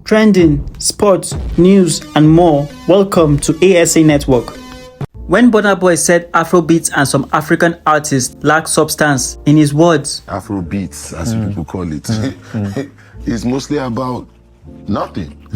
Trending, sports, news, and more. Welcome to ASA Network. When BurnaBoy said Afrobeats and some African artists lack substance, in his words, Afrobeats, as people call it, is mostly about nothing.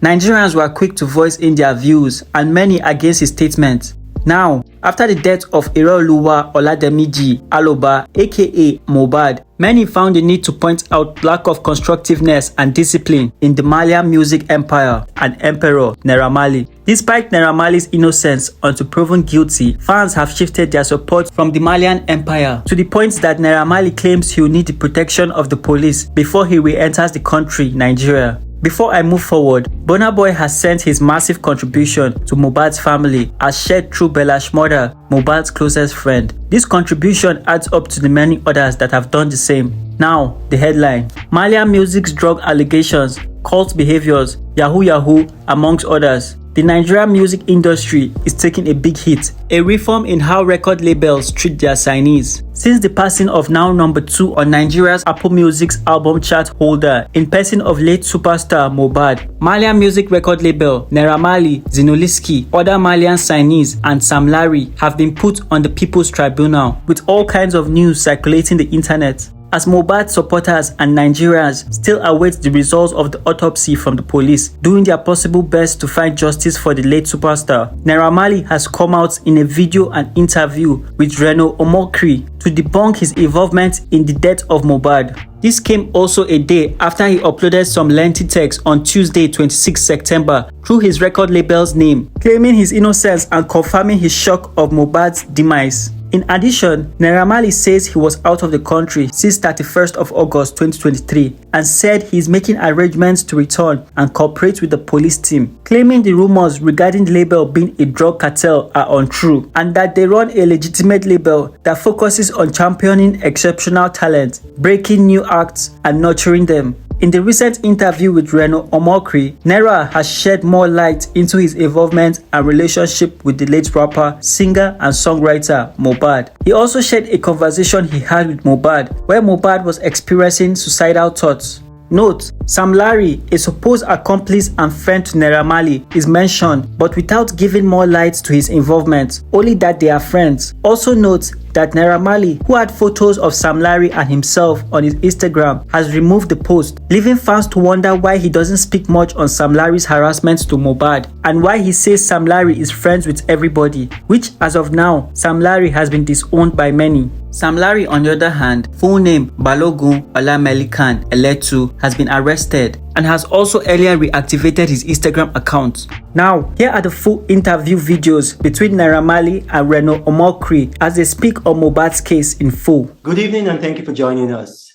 Nigerians were quick to voice in their views and many against his statement. Now, after the death of Oluwa Olademiji Aloba, aka Mohbad, many found the need to point out lack of constructiveness and discipline in the Marlian music empire and emperor Naira Marley. Despite Naira Marley's innocence until proven guilty, fans have shifted their support from the Marlian empire to the point that Naira Marley claims he will need the protection of the police before he re-enters the country, Nigeria. Before I move forward, BurnaBoy has sent his massive contribution to Mohbad's family as shared through Bella's mother, Mohbad's closest friend. This contribution adds up to the many others that have done the same. Now, the headline. Marlian music's drug allegations, cult behaviors, yahoo, amongst others. The Nigerian music industry is taking a big hit, a reform in how record labels treat their signees. Since the passing of now number 2 on Nigeria's Apple Music's album chart holder in person of late superstar Mohbad, Marlian music record label Naira Marley, Zinoliski, other Marlian signees and Sam Larry have been put on the People's Tribunal, with all kinds of news circulating the internet. As Mohbad supporters and Nigerians still await the results of the autopsy from the police, doing their possible best to find justice for the late superstar, Naira Marley has come out in a video and interview with Reno Omokri to debunk his involvement in the death of Mohbad. This came also a day after he uploaded some lengthy text on Tuesday, 26 September, through his record label's name, claiming his innocence and confirming his shock of Mohbad's demise. In addition, Naira Marley says he was out of the country since 31st of August 2023 and said he is making arrangements to return and cooperate with the police team, claiming the rumors regarding the label being a drug cartel are untrue and that they run a legitimate label that focuses on championing exceptional talent, breaking new acts, and nurturing them. In the recent interview with Reno Omokri, Naira has shed more light into his involvement and relationship with the late rapper, singer, and songwriter Mohbad. He also shared a conversation he had with Mohbad, where Mohbad was experiencing suicidal thoughts. Note, Sam Larry, a supposed accomplice and friend to Naira Marley, is mentioned, but without giving more light to his involvement, only that they are friends. Also note that Naira Marley, who had photos of Sam Larry and himself on his Instagram, has removed the post, leaving fans to wonder why he doesn't speak much on Sam Larry's harassment to Mohbad, and why he says Sam Larry is friends with everybody, which as of now, Sam Larry has been disowned by many. Sam Larry, on the other hand, full name Balogun Olamelikan Eletu, has been arrested and has also earlier reactivated his Instagram account. Now, here are the full interview videos between Naira Marley and Reno Omokri as they speak on Mohbad's case in full. Good evening and thank you for joining us.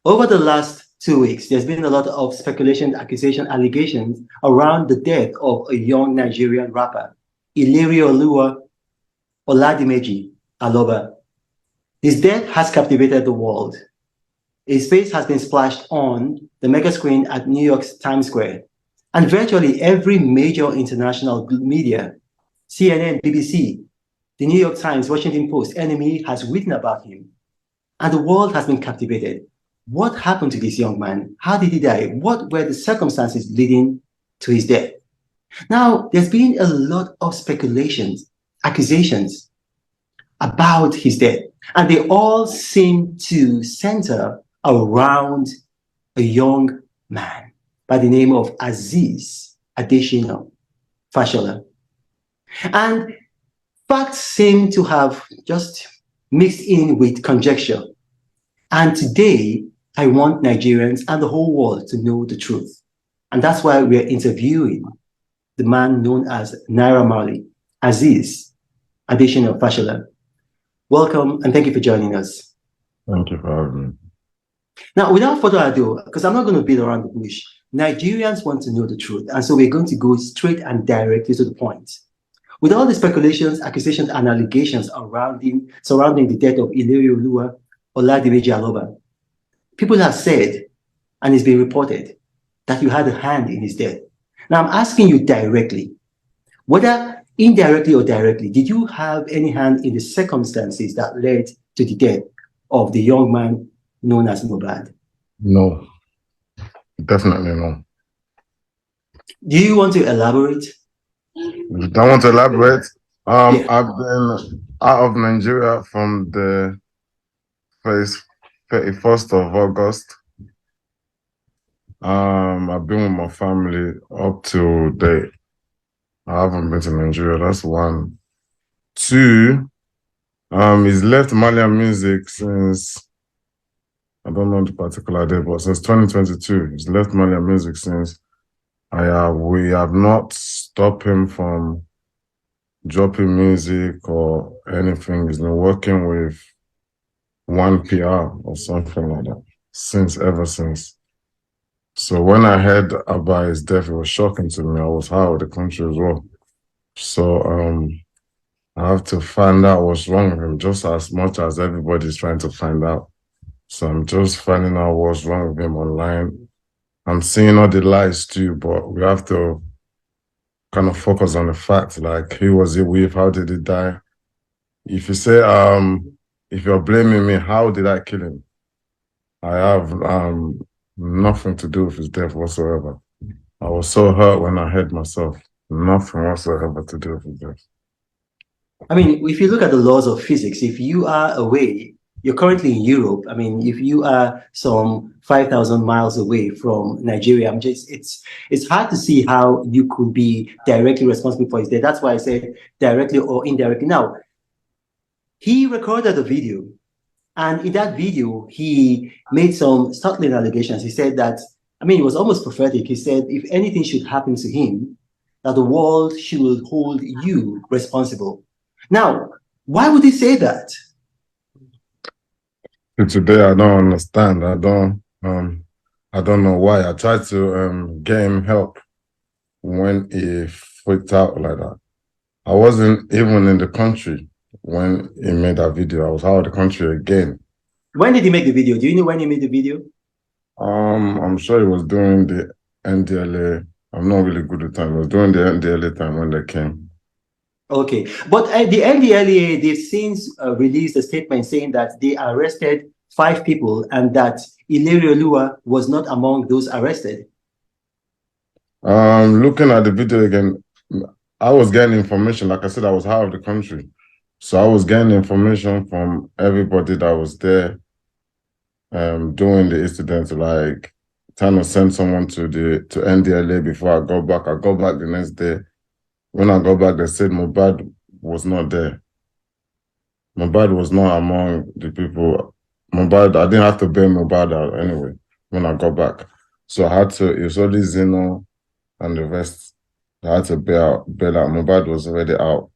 Over the last 2 weeks, there's been a lot of speculation, accusation, allegations around the death of a young Nigerian rapper, Oluwa Olademiji Aloba. His death has captivated the world. His face has been splashed on the mega screen at New York's Times Square, and virtually every major international media, CNN, BBC, the New York Times, Washington Post, NME has written about him. And the world has been captivated. What happened to this young man? How did he die? What were the circumstances leading to his death? Now, there's been a lot of speculations, accusations about his death, and they all seem to center around a young man by the name of Azeez Adesina Fashola. And facts seem to have just mixed in with conjecture. And today, I want Nigerians and the whole world to know the truth. And that's why we're interviewing the man known as Naira Marley, Azeez Adesina Fashola. Welcome and thank you for joining us. Thank you for having me. Now, without further ado, because I'm not going to beat around the bush, Nigerians want to know the truth. And so we're going to go straight and directly to the point. With all the speculations, accusations, and allegations surrounding the death of Oluwa Olademiji Aloba, people have said, and it's been reported, that you had a hand in his death. Now, I'm asking you directly, whether indirectly or directly, did you have any hand in the circumstances that led to the death of the young man known as Mohbad? No. Definitely no. Do you want to elaborate? I want to elaborate. Yeah. I've been out of Nigeria from the 31st of August. I've been with my family up to date. I haven't been to Nigeria. That's one. Two, he's left Marlian music since, I don't know the particular day, but since 2022. He's left Marlian music since. We have not stopped him from dropping music or anything. He's been working with one PR or something like that ever since. So when I heard about his death, it was shocking to me. I was out of the country as well. So I have to find out what's wrong with him just as much as everybody's trying to find out. So I'm just finding out what's wrong with him online. I'm seeing all the lies too, but we have to kind of focus on the facts, like who was he with, how did he die? If you say, if you're blaming me, how did I kill him? I have nothing to do with his death whatsoever. I was so hurt when I heard myself. Nothing whatsoever to do with his death. I mean, if you look at the laws of physics, if you are away, you're currently in Europe. I mean, if you are some 5,000 miles away from Nigeria, it's hard to see how you could be directly responsible for his death. That's why I said directly or indirectly. Now, he recorded a video, and in that video, he made some startling allegations. He said that, I mean, it was almost prophetic. He said, if anything should happen to him, that the world should hold you responsible. Now, why would he say that? Today, I don't understand. I don't know why. I tried to get him help when he freaked out like that. I wasn't even in the country when he made that video. I was out of the country again. When did he make the video? Do you know when he made the video? I'm sure he was doing the NDLA. I'm not really good at time. He was doing the NDLA time when they came. Okay, but the NDLA, they've since released a statement saying that they arrested 5 people and that Ilario Lua was not among those arrested. Looking at the video again, I was getting information. Like I said, I was out of the country. So I was getting information from everybody that was there doing the incident, like trying to send someone to NDLA before I go back. I go back the next day. When I got back, they said Mohbad was not there. Mohbad was not among the people. Mohbad, I didn't have to bail Mohbad out anyway when I got back. So I had to, it was only Zeno and the rest. I had to bail out. Mohbad was already out.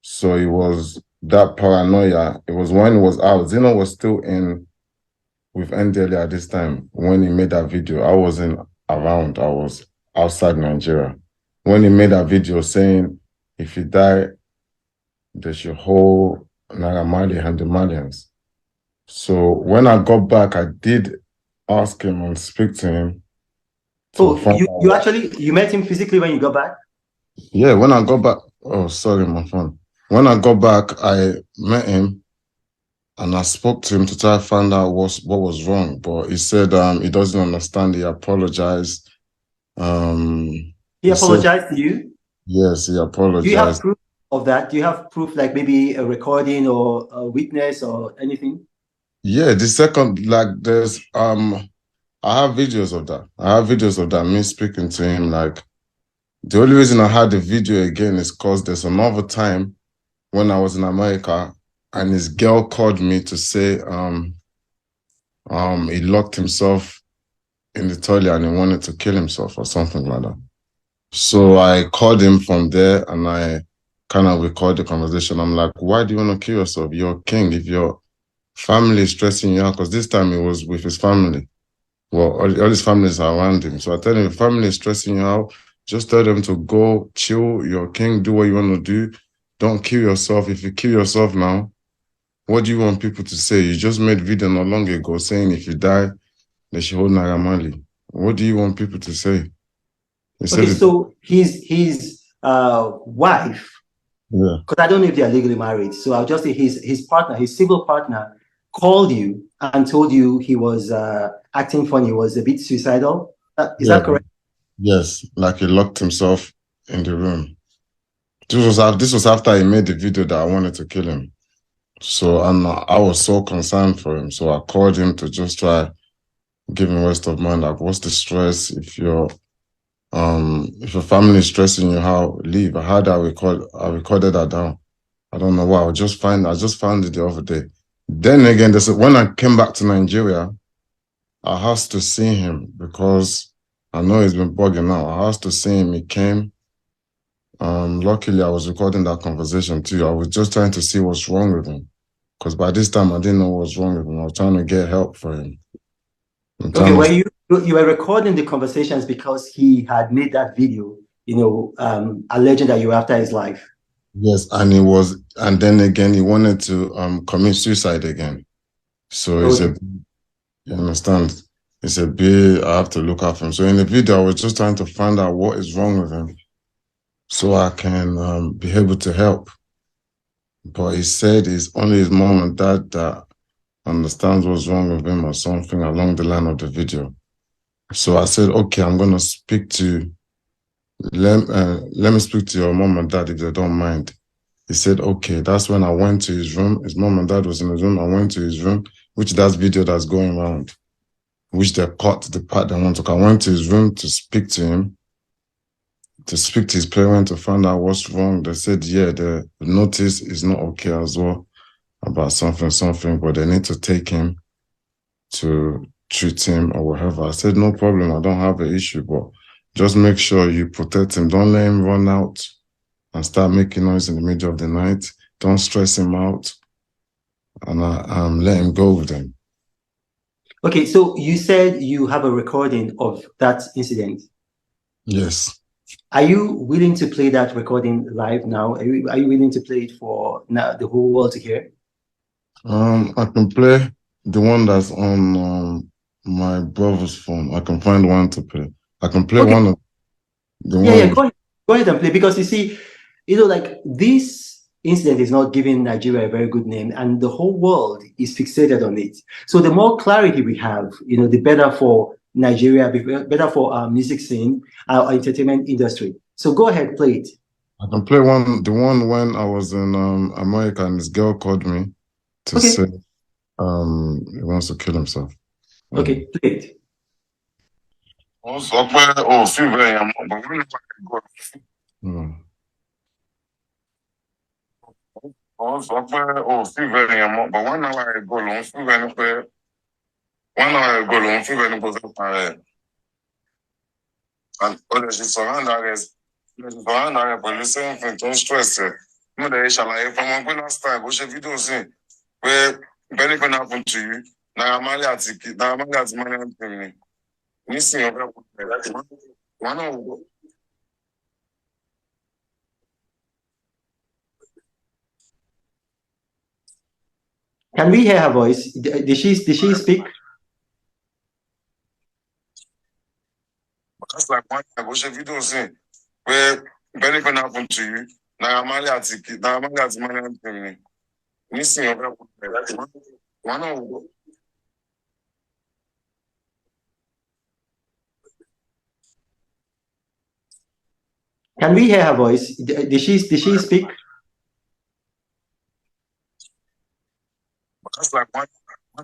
So it was that paranoia. It was when it was out. Zeno was still in with NDLA at this time when he made that video. I wasn't around. I was outside Nigeria. When he made that video saying, if he die, they should hold Naira Marley and the Marlians. So when I got back, I did ask him and speak to him. Oh, you met him physically when you got back? Yeah, when I got back, oh, sorry, my phone. When I got back, I met him and I spoke to him to try to find out what was wrong. But he said he doesn't understand. He apologized. He apologized to you? Yes, he apologized. Do you have proof of that? Do you have proof, like maybe a recording or a witness or anything? Yeah, the second, like there's I have videos of that. I have videos of that, me speaking to him. Like the only reason I had the video again is because there's another time when I was in America and his girl called me to say he locked himself in the toilet and he wanted to kill himself or something like that. So I called him from there and I kind of recorded the conversation. I'm like, why do you want to kill yourself? You're a king. If your family is stressing you out, because this time he was with his family. Well, all his families are around him. So I tell him, if family is stressing you out, just tell them to go chill. You're a king. Do what you want to do. Don't kill yourself. If you kill yourself now, what do you want people to say? You just made video not long ago saying if you die, they should hold Naira Marley. What do you want people to say? Okay, so his wife, yeah, because I don't know if they are legally married, so I'll just say his partner, his civil partner, called you and told you he was acting funny, was a bit suicidal. Is that correct? Yes, like he locked himself in the room. This was after he made the video that I wanted to kill him. So, and I was so concerned for him. So I called him to just try give him rest of mind. Like, what's the stress? If your family is stressing you, how leave? I had that I recorded that down. I don't know why. I just found it the other day. Then again, when I came back to Nigeria, I asked to see him because I know he's been bugging out. I asked to see him. He came. Luckily, I was recording that conversation too. I was just trying to see what's wrong with him. Because by this time, I didn't know what was wrong with him. I was trying to get help for him. Okay, well, you were recording the conversations because he had made that video, alleging that you were after his life. Yes, and then again, he wanted to commit suicide again. So he said, you understand? He said, I have to look after him. So in the video, I was just trying to find out what is wrong with him so I can be able to help. But he said it's only his mom and dad that understands what's wrong with him or something along the line of the video. So I said, okay, I'm going to speak to, let me speak to your mom and dad if they don't mind. He said, okay. That's when I went to his room. His mom and dad was in his room. I went to his room, which that's video that's going around, which they cut the part they want to. I went to his room to speak to him, to speak to his parents to find out what's wrong. They said, yeah, the notice is not okay as well about something, but they need to take him to treat him or whatever. I said, no problem. I don't have an issue, but just make sure you protect him. Don't let him run out and start making noise in the middle of the night. Don't stress him out, and let him go with them. Okay, so you said you have a recording of that incident. Yes. Are you willing to play that recording live now? Are you willing to play it for now, the whole world to hear? I can play the one that's on my brother's phone. I can find one to play. I can play one of the one. Yeah, go ahead and play, because you see, like this incident is not giving Nigeria a very good name, and the whole world is fixated on it. So the more clarity we have, the better for Nigeria, better for our music scene, our entertainment industry. So go ahead, play it. I can play the one when I was in America and this girl called me to say he wants to kill himself. Okay, play it. And honestly, surround her pẹ̀lú something tó ń stress ẹ̀. Mo dẹ̀ ṣàlàyé fún ọmọ pé last time bó ṣe fídíò sí pé if anything happen to you, Naira Marley àti Marlian team ni. Nísìnyí ọ̀fẹ́ kò tẹ̀ láti wọn náà wò. Can we hear her voice? Did she speak? Just like one time bó ṣe fídíò sí pé if anything happen to you, Naira Marley àti Marlian team ni. Nísìnyí ọ̀fẹ́ kò tẹ̀ láti wọn náà wò. Can we hear her voice? Did she speak? Just like one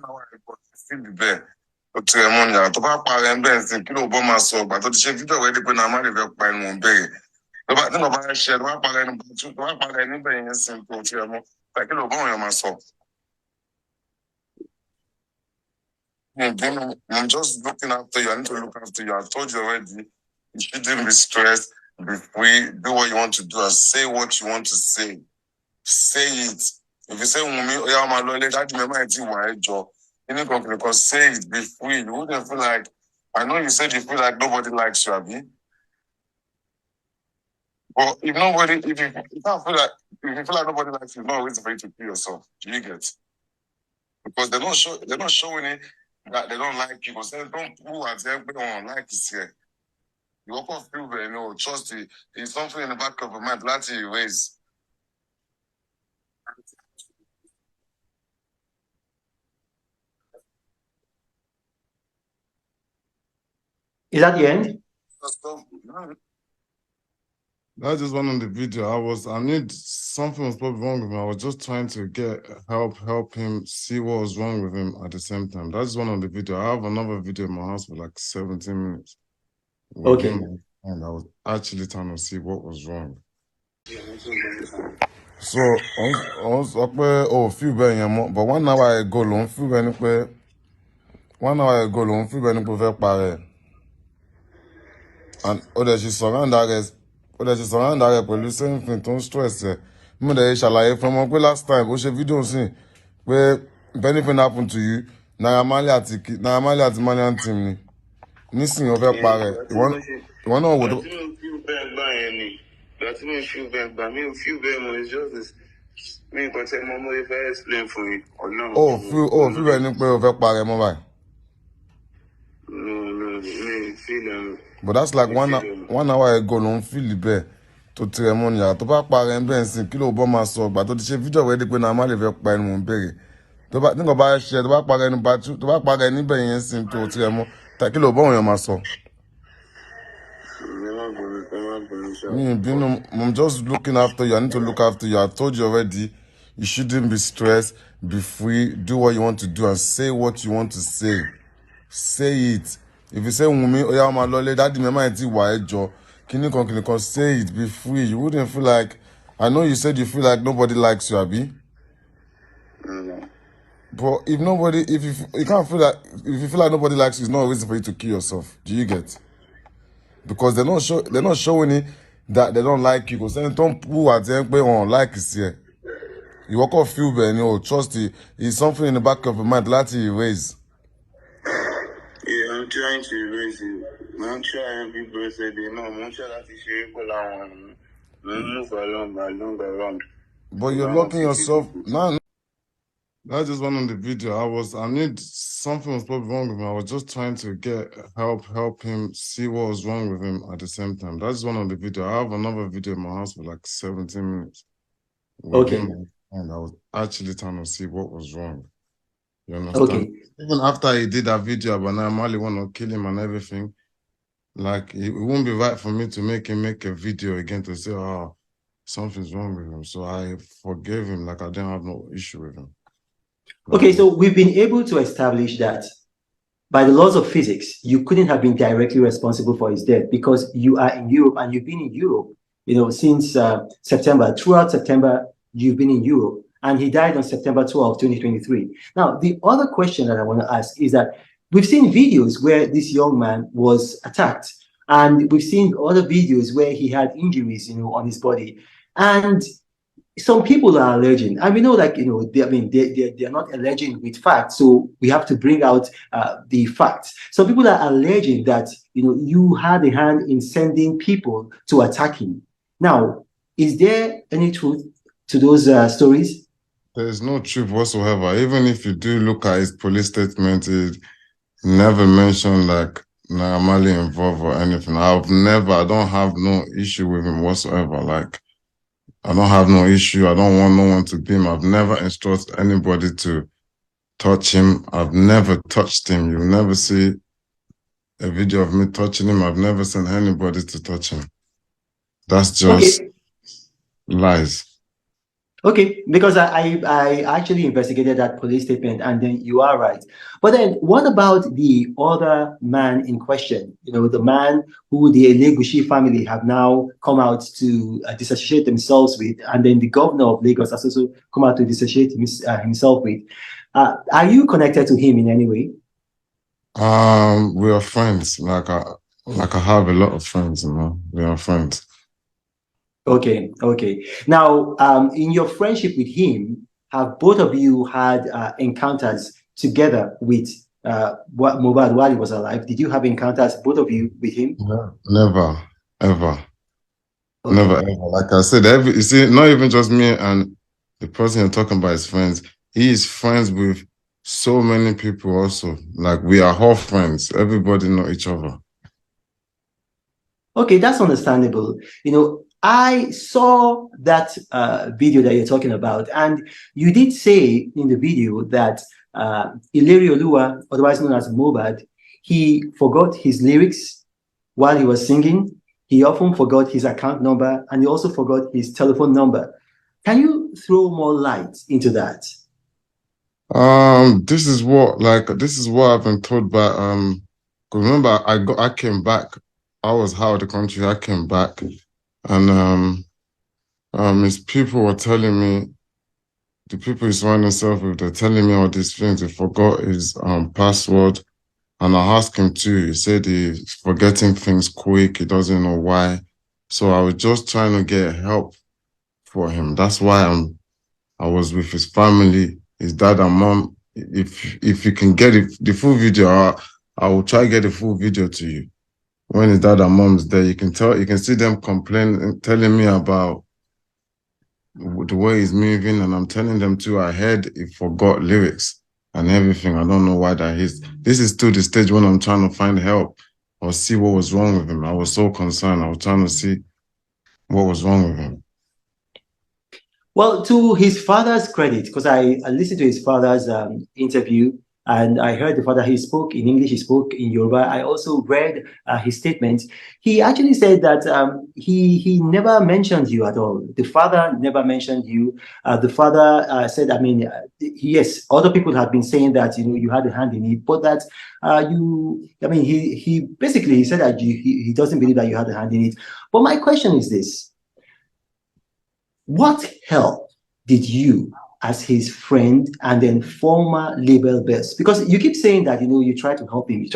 hour ago, still be there. Tó ẹ̀ mọ́ ni àtọ́ bá parẹ́ ń bẹ́ẹ̀ sí kí ló bọ́ máa sọ ọgbà tó ti ṣe fídíò rẹ̀ dípẹ́ náà má lè fẹ́ pa ẹnu wọn bẹ́ẹ̀. Nígbà bá ṣe tó bá parẹ́ níbẹ̀ yẹn sí tó ti ẹ̀ mọ́ kí ló bọ́ wọn máa sọ. I'm just looking after you. I need to look after you. I told you already. You shouldn't be stressed. Be free. Do what you want to do and say what you want to say. Say it. If you say, my lord, that job. Because say it, be free. You wouldn't feel like, I know you said you feel like nobody likes you, Abby. But if you don't feel like, if you feel like nobody likes you, it's not always for you to kill yourself. Do you get? Because they're not showing it that they don't like you. Because they don't prove that everyone like you here. You often feel that, trust it. It's something in the back of your mind, that you raise. Is that the end? That's just one on the video. I knew something was probably wrong with him. I was just trying to get help him see what was wrong with him at the same time. That's one on the video. I have another video in my house for like 17 minutes. With Okay. him, and I was actually trying to see what was wrong. So, I was up few bẹ́ẹ̀ but 1 hour ago, lòun feel bẹ́ẹ̀ ni pé 1 hour ago, lòun feel bẹ́ẹ̀ ni pé ó fẹ́ parẹ́. And she surround rẹ̀ pẹ̀lú same thing tó ń stress ẹ̀. Mo dẹ̀ ṣàlàyé fún ọmọ pé last time ó ṣe fídíò sí pé if anything happen to you, Naira Marley àti Marlian team ni. Nísìnyí ó fẹ́ parẹ́. Ìwọ náà wò tó. That me feel bad, but me feel bad more. It's just this. Me can take my money if I explain for you. Or no. Feel bad ni pé ó fẹ́ parẹ́ mọ́ báyìí. No, me feel. But that's like 1 hour ago ló ń feel bẹ́ẹ̀ tó tirẹ̀ mọ́ ni yàrá tó bá parẹ́ bẹ́ẹ̀ sìn kí ló bọ́ máa sọ ọgbà tó ti ṣe fídíò rẹ̀ di pé Naira Marley fẹ́ pa ẹnu mò ń bèrè. Nígbà bá ṣe tó bá parẹ́ níbẹ̀ yẹn sìn tó tirẹ̀ mọ́ kí ló bọ́ òun yẹn máa sọ. I'm just looking after you. I need to look after you. I've told you already. You shouldn't be stressed. Be free. Do what you want to do and say what you want to say. Say it. If you say Wumi, Oya ma lole, daddy me ma ti wa ejo. Kini kon say it. Be free. You wouldn't feel like. I know you said you feel like nobody likes you, Abi. But if you can't feel like, if you feel like nobody likes you, it's not a reason for you to kill yourself. Do you get? Because they're not showing it that they don't like you. Because then don't who at the end on like is here. You walk off feel bad, trust it. It's something in the back of your mind that you erase. Yeah, I'm trying to erase it. I'm trying people say they know. I'm trying to share people around. Move around. But you're locking yourself. No. That's just one on the video. I knew something was probably wrong with him. I was just trying to get help him see what was wrong with him at the same time. That's one on the video. I have another video in my house for like 17 minutes. With him, and I was actually trying to see what was wrong. You understand? Okay. Even after he did that video about Naira Marley want to kill him and everything, like it won't be right for me to make him make a video again to say, oh, something's wrong with him. So I forgave him, like I didn't have no issue with him. Okay, so we've been able to establish that by the laws of physics, you couldn't have been directly responsible for his death because you are in Europe and you've been in Europe, since September. Throughout September, you've been in Europe, and he died on September 12, 2023. Now, the other question that I want to ask is that we've seen videos where this young man was attacked, and we've seen other videos where he had injuries, on his body, and some people are alleging, and we know, like, they're not alleging with facts, so we have to bring out the facts. Some people are alleging that, you had a hand in sending people to attack him. Now, is there any truth to those stories? There's no truth whatsoever. Even if you do look at his police statement, it never mentioned like Naira Marley involved or anything. I don't have no issue with him whatsoever. Like, I don't have no issue. I don't want no one to beat him. I've never instructed anybody to touch him. I've never touched him. You'll never see a video of me touching him. I've never sent anybody to touch him. That's just lies. Okay, because I actually investigated that police statement, and then you are right. But then what about the other man in question? The man who the Elegushi family have now come out to disassociate themselves with, and then the governor of Lagos has also come out to disassociate himself with. Are you connected to him in any way? We are friends. Like I have a lot of friends, We are friends. Okay. Now, in your friendship with him, have both of you had encounters together with Mohbad while he was alive? Did you have encounters, both of you, with him? No, never, ever. Okay. Never, ever. Like I said, you see, not even just me and the person you're talking about is friends. He is friends with so many people also. Like, we are all friends. Everybody know each other. Okay, that's understandable. I saw that video that you're talking about, and you did say in the video that Ilerioluwa, otherwise known as Mohbad, he forgot his lyrics while he was singing, he often forgot his account number and he also forgot his telephone number. Can you throw more light into that? This is what I've been told by 'cause remember I came back. I was out of the country, I came back, and his people were telling me, the people he's surrounding himself with, they're telling me all these things. He forgot his password, and I asked him too. He said he's forgetting things quick, he doesn't know why. So I was just trying to get help for him. That's why I was with his family, his dad and mom. If you can get the full video, I will try to get the full video to you. When his dad and mom's there, you can see them complaining, telling me about the way he's moving, and I'm telling them too, I heard he forgot lyrics and everything. I don't know why that is. This is still the stage when I'm trying to find help or see what was wrong with him. I was so concerned. I was trying to see what was wrong with him. Well, to his father's credit, because I listened to his father's interview, and I heard the father, he spoke in English, he spoke in Yoruba. I also read his statements. He actually said that he never mentioned you at all. The father never mentioned you. The father said, I mean, yes, other people have been saying that, you know, you had a hand in it, but that he basically said that he doesn't believe that you had a hand in it. But my question is this. What help did you, as his friend and then former label boss, because you keep saying that, you know, you try to help him,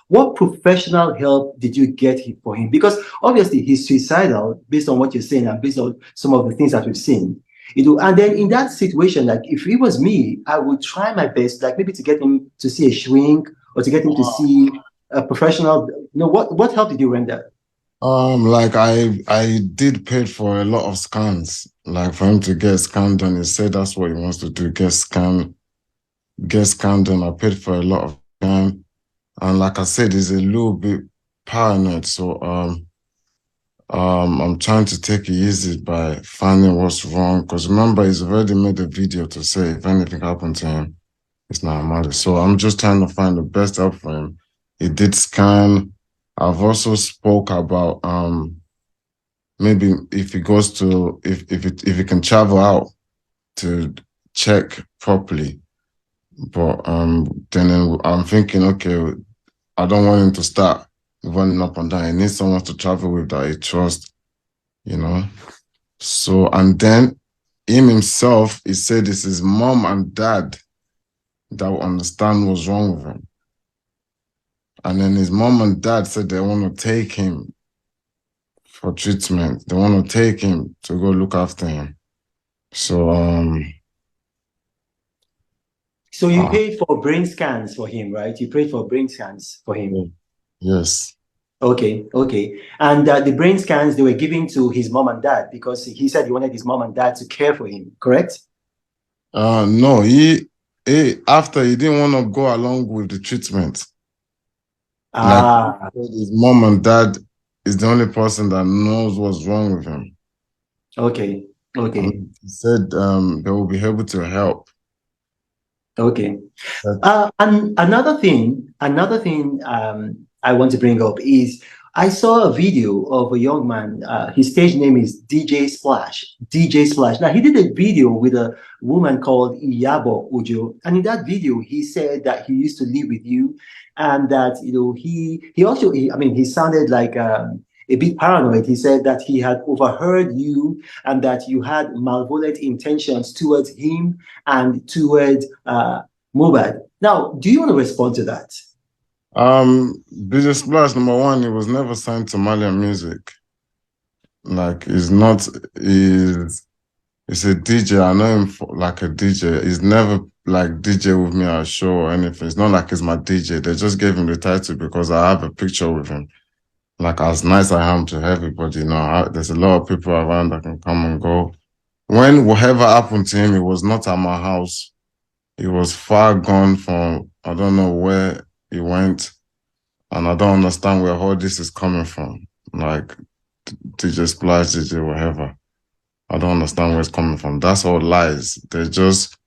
what professional help did you get for him? Because obviously he's suicidal based on what you're saying and based on some of the things that we've seen. You know, and then in that situation, like if it was me, I would try my best, like maybe to get him to see a shrink or to get him to see a professional. You know, what help did you render? Like I did pay for a lot of scans, like for him to get scanned done. He said that's what he wants to do, get scanned done. I paid for a lot of scan, and like I said, he's a little bit paranoid. So I'm trying to take it easy by finding what's wrong. Because remember, he's already made a video to say if anything happened to him, it's not a matter. So I'm just trying to find the best help for him. He did scan. I've also spoke about maybe if he goes to if he can travel out to check properly. But then I'm thinking, okay, I don't want him to start running up and down. He needs someone to travel with that he trusts, you know. So and then him himself, he said it's his mom and dad that will understand what's wrong with him. And then his mom and dad said they want to take him for treatment. They want to take him to go look after him. So So you paid for brain scans for him, right? You paid for brain scans for him. Yes. Okay. And the brain scans, they were given to his mom and dad because he said he wanted his mom and dad to care for him, correct? No, he after he didn't want to go along with the treatment. Like his mom and dad is the only person that knows what's wrong with him. Okay. And he said they will be able to help. Okay. And another thing I want to bring up is I saw a video of a young man. His stage name is DJ Splash. DJ Splash. Now he did a video with a woman called Iyabo Ojo, and in that video he said that he used to live with you, and that he sounded like a bit paranoid. He said that he had overheard you and that you had malevolent intentions towards him and towards Mohbad. Now, do you want to respond to that? DJ Splash, number one, he was never signed to Marlian Music. Like, he's a DJ. I know him like a DJ. He's never like DJ with me at a show or anything. It's not like he's my DJ. They just gave him the title because I have a picture with him. Like, as nice I am to everybody, you know, there's a lot of people around that can come and go. When whatever happened to him, it was not at my house. He was far gone from, I don't know where he went, and I don't understand where all this is coming from. Like, DJ Splash, DJ whatever. I don't understand where it's coming from. That's all lies. They're just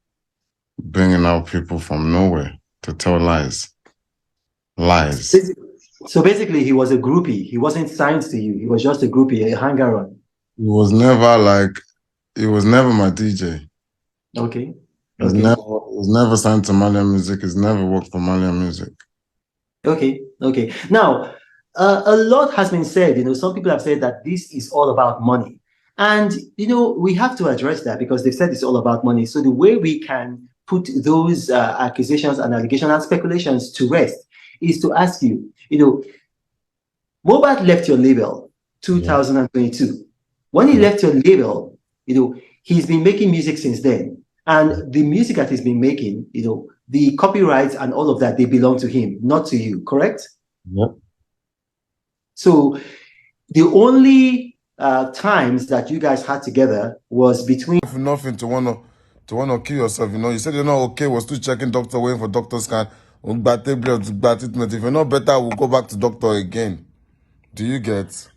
bringing out people from nowhere to tell lies. Lies. So basically, he was a groupie. He wasn't signed to you. He was just a groupie, a hanger-on. He was never my DJ. Okay. He was never signed to Marlian Music. He's never worked for Marlian Music. Okay. Now, a lot has been said. Some people have said that this is all about money. And, we have to address that because they've said it's all about money. So the way we can put those accusations and allegations and speculations to rest is to ask you, Mohbad left your label 2022. When he left your label, he's been making music since then. And the music that he's been making, the copyrights and all of that, they belong to him, not to you, correct? Yep. So the only times that you guys had together was between... Nothing to want to kill yourself, You said you're not okay, we're still checking doctor, waiting for doctor scan. If you're not better, we'll go back to doctor again. Do you get?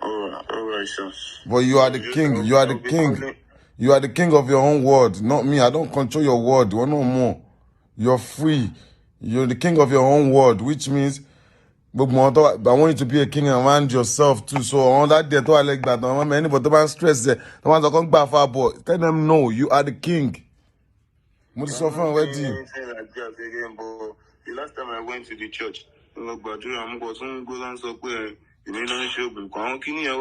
All right, sir. But you are the king. You are the king. You are the king of your own word, not me. I don't control your word. You're no more. You're free. You're the king of your own word, which means I want you to be a king around yourself too. So on that day, I like that. Anybody don't stress there. The ones that come back for boy. Tell them no. You are the king. What is suffering already? The last time I went to the church,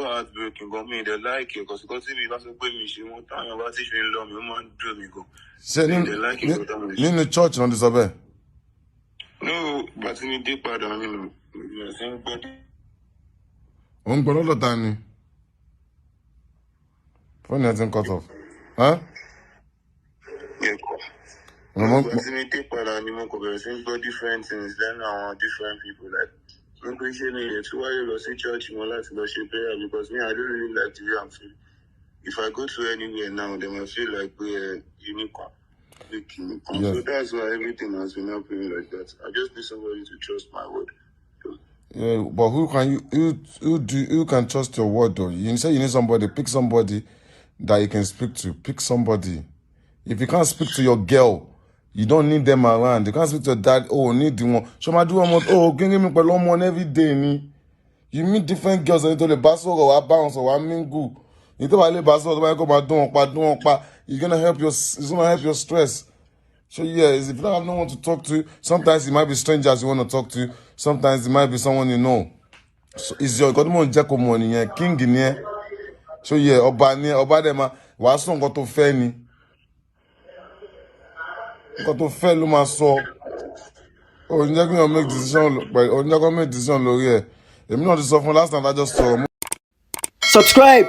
heartbreaking, but me, they like it because me, that's what me. She won't tell me about it. She love me. Man, do me go. They like it. In the church, on this obey. No, but me deep down, But all the time. Phone hasn't cut off. Huh? Yeah. But me deep down, got different things. Then different people like. I'm appreciating it. So why you go see church, you like to worship prayer because me, I don't really like to hear and feel. If I go to anywhere now, they might feel like we're unique. Yes. So that's why everything has been happening like that. I just need somebody to trust my word. Yeah, but who can trust your word though? You say you need somebody, pick somebody that you can speak to. Pick somebody. If you can't speak to your girl, you don't need them around. You can't speak to your dad. Oh, need the one. Show my do one more. Oh, give me one every day. Me. You meet different girls and you tell the basso or bounce or mingle. You tell the basso, you're gonna help it's gonna help your stress. So yeah, if you don't have no one to talk to, sometimes it might be strangers you want to talk to. Sometimes it might be someone you know. So it's your godmon Jacob money, king in here. So yeah, oba them was son got to fair ni. Got to fair lo ma so. Oh, you're gonna make decision, but you're gonna make decision lori. Èmi náà ti sọ fún last time I just saw. Subscribe.